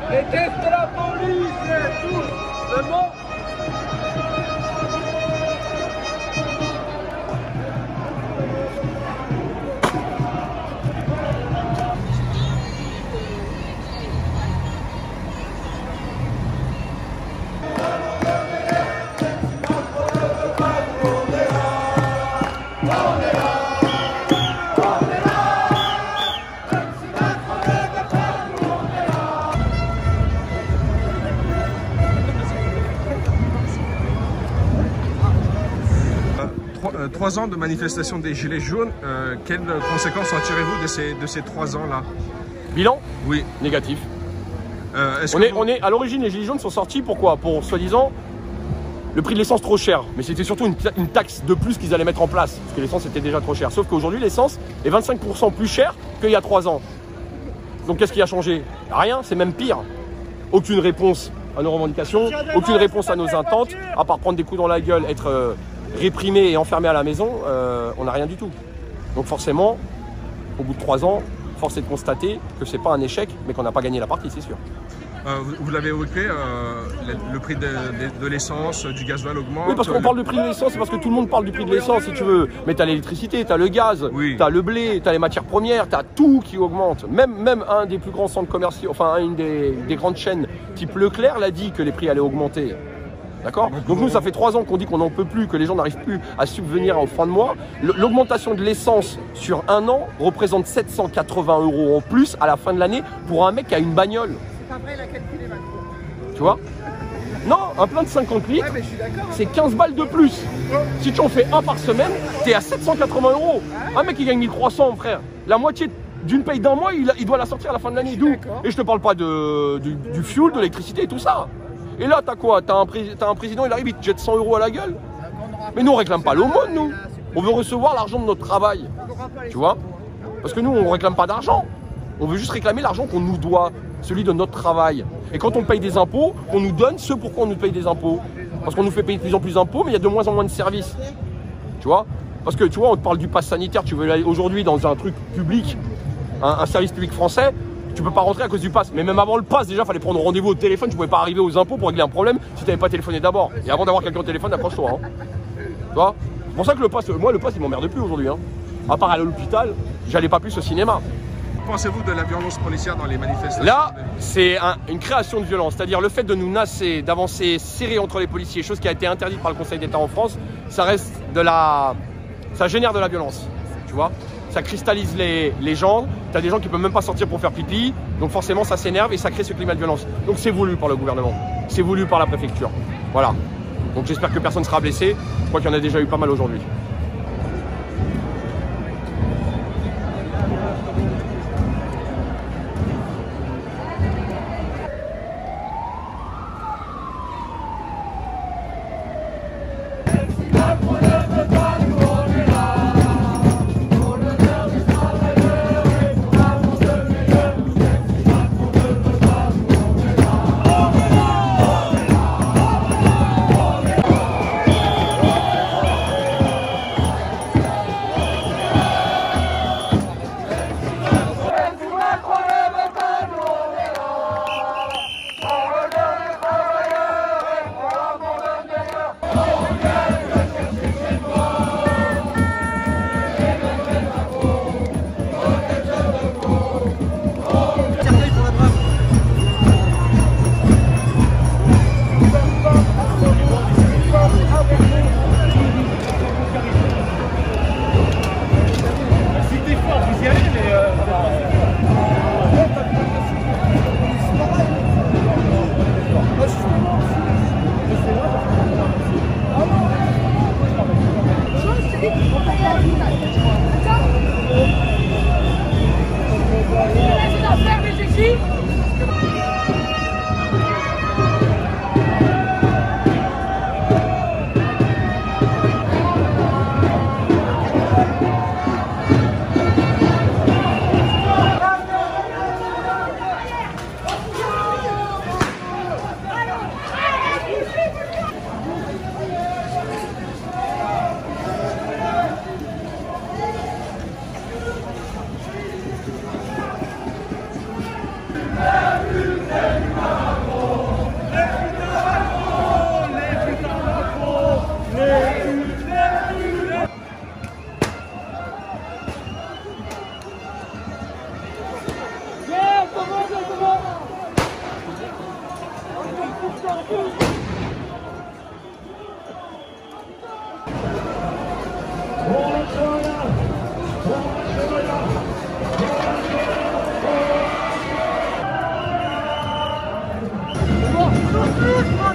Déteste la police, tout le monde. Trois ans de manifestation des Gilets jaunes, quelles conséquences en tirez-vous de ces 3 ans-là? Bilan? Oui. Négatif. On est à l'origine, les Gilets jaunes sont sortis, pourquoi? Pour soi-disant le prix de l'essence trop cher. Mais c'était surtout une taxe de plus qu'ils allaient mettre en place, parce que l'essence était déjà trop chère. Sauf qu'aujourd'hui, l'essence est 25% plus chère qu'il y a 3 ans. Donc qu'est-ce qui a changé? Rien, c'est même pire. Aucune réponse à nos revendications, aucune réponse à nos attentes, à part prendre des coups dans la gueule, être réprimé et enfermé à la maison, on n'a rien du tout. Donc forcément, au bout de 3 ans, force est de constater que c'est pas un échec, mais qu'on n'a pas gagné la partie, c'est sûr. Vous l'avez évoqué, le prix de l'essence, du gasoil augmente. Oui, parce qu'on parle du prix de l'essence, c'est parce que tout le monde parle du prix de l'essence, si tu veux. Mais tu as l'électricité, tu as le gaz, oui. Tu as le blé, tu as les matières premières, tu as tout qui augmente. Même un des plus grands centres commerciaux, enfin une des grandes chaînes type Leclerc l'a dit que les prix allaient augmenter. D'accord? Donc nous, ça fait 3 ans qu'on dit qu'on n'en peut plus, que les gens n'arrivent plus à subvenir en fin de mois. L'augmentation de l'essence sur 1 an représente 780 € en plus à la fin de l'année pour un mec qui a une bagnole. C'est pas vrai, il a calculé Macron. Tu vois? Non, un plein de 50 litres, Ouais, c'est 15 balles de plus. Si tu en fais un par semaine, t'es à 780 €. Un mec qui gagne 1300, frère. La moitié d'une paye d'un mois, il doit la sortir à la fin de l'année. D'où? Et je te parle pas du fuel, de l'électricité et tout ça. Et là, t'as quoi? T'as un président, il arrive, il te jette 100 € à la gueule. Mais nous, on réclame pas l'aumône, nous. On veut recevoir l'argent de notre travail. Tu vois? Parce que nous, on réclame pas d'argent. On veut juste réclamer l'argent qu'on nous doit, celui de notre travail. Et quand on paye des impôts, on nous donne ce pourquoi on nous paye des impôts. Parce qu'on nous fait payer de plus en plus d'impôts, mais il y a de moins en moins de services. Tu vois? Parce que, tu vois, on te parle du pass sanitaire, tu veux aller aujourd'hui dans un truc public, un service public français, tu peux pas rentrer à cause du pass. Mais même avant le pass, déjà, il fallait prendre rendez-vous au téléphone. Tu pouvais pas arriver aux impôts pour régler un problème si tu n'avais pas téléphoné d'abord. Et avant d'avoir quelqu'un au téléphone, approche-toi. Hein. Tu vois? C'est pour ça que le pass, moi, le pass, il m'emmerde plus aujourd'hui. Hein. À part aller à l'hôpital, j'allais pas plus au cinéma. Pensez-vous de la violence policière dans les manifestations? Là, c'est une création de violence. C'est-à-dire le fait de nous nasser, d'avancer serré entre les policiers, chose qui a été interdite par le Conseil d'État en France, ça génère de la violence. Tu vois? ça cristallise les gens. Tu as des gens qui peuvent même pas sortir pour faire pipi. Donc forcément, ça s'énerve et ça crée ce climat de violence. Donc c'est voulu par le gouvernement. C'est voulu par la préfecture. Voilà. Donc j'espère que personne ne sera blessé. Je crois qu'il y en a déjà eu pas mal aujourd'hui. Come on!